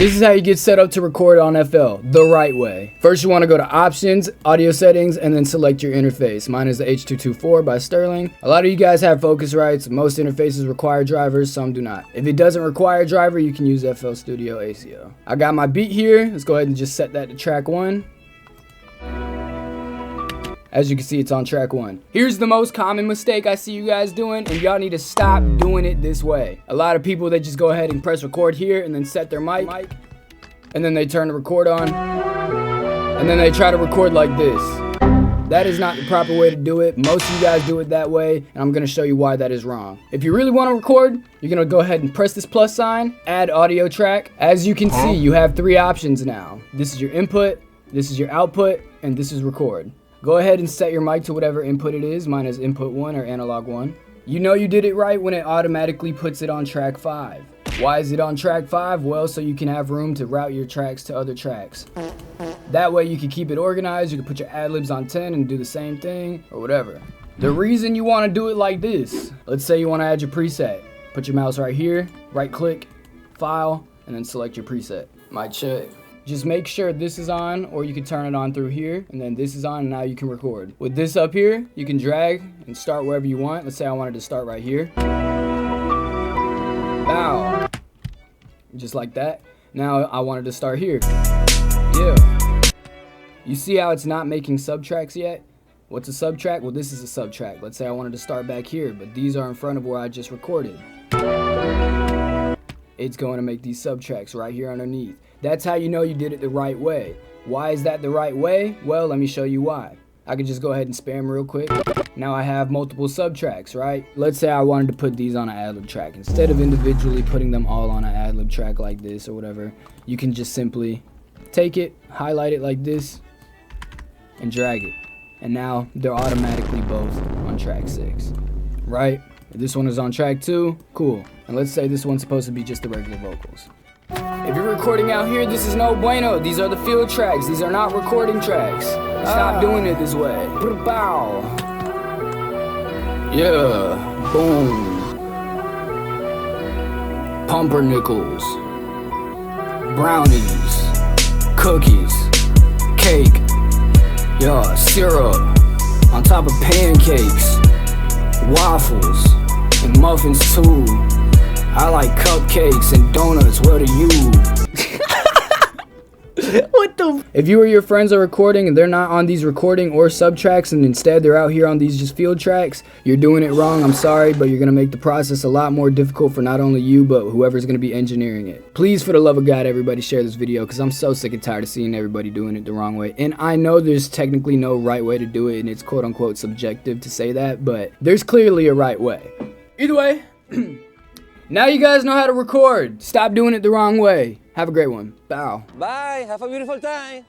This is how you get set up to record on FL the right way. First, you want to go to Options, Audio Settings, and then select your interface. Mine is the H224 by Sterling. A lot of you guys have Focusrites. Most interfaces require drivers, some do not. If it doesn't require a driver, you can use FL Studio ACO. I got my beat here. Let's go ahead and just set that to track 1. As you can see, it's on track 1. Here's the most common mistake I see you guys doing, and y'all need to stop doing it this way. A lot of people, they just go ahead and press record here and then set their mic, and then they turn the record on, and then they try to record like this. That is not the proper way to do it. Most of you guys do it that way, and I'm gonna show you why that is wrong. If you really wanna record, you're gonna go ahead and press this plus sign, add audio track. As you can see, you have 3 options now. This is your input, this is your output, and this is record. Go ahead and set your mic to whatever input it is. Mine is input 1 or analog 1. You know you did it right when it automatically puts it on track 5. Why is it on track 5? Well, so you can have room to route your tracks to other tracks. That way you can keep it organized. You can put your ad-libs on 10 and do the same thing or whatever. The reason you want to do it like this, let's say you want to add your preset. Put your mouse right here, right click, file, and then select your preset. Might check. Just make sure this is on, or you can turn it on through here, and then this is on, and now you can record. With this up here, you can drag and start wherever you want. Let's say I wanted to start right here. Bow. Just like that. Now I wanted to start here. Yeah. You see how it's not making subtracks yet? What's a subtrack? Well, this is a subtrack. Let's say I wanted to start back here, but these are in front of where I just recorded. It's going to make these subtracks right here underneath. That's how you know you did it the right way. Why is that the right way? Well, let me show you why. I could just go ahead and spam real quick. Now I have multiple subtracks, right? Let's say I wanted to put these on an ad-lib track. Instead of individually putting them all on an ad-lib track like this or whatever, you can just simply take it, highlight it like this, and drag it. And now they're automatically both on track 6, right? If this one is on track 2, cool. And let's say this one's supposed to be just the regular vocals. If you're recording out here, this is no bueno. These are the field tracks. These are not recording tracks. Stop doing it this way. Bow. Yeah. Boom. Pumpernickels. Brownies. Cookies. Cake. Yeah. Syrup. On top of pancakes. Waffles. And muffins too. I like cupcakes and donuts. What are you? What the? If you or your friends are recording and they're not on these recording or subtracks, and instead they're out here on these just field tracks, you're doing it wrong. I'm sorry, but you're gonna make the process a lot more difficult for not only you, but whoever's gonna be engineering it. Please, for the love of God, everybody share this video, because I'm so sick and tired of seeing everybody doing it the wrong way. And I know there's technically no right way to do it, and it's quote unquote subjective to say that, but there's clearly a right way. Either way. Now you guys know how to record. Stop doing it the wrong way. Have a great one. Bow. Bye. Have a beautiful time.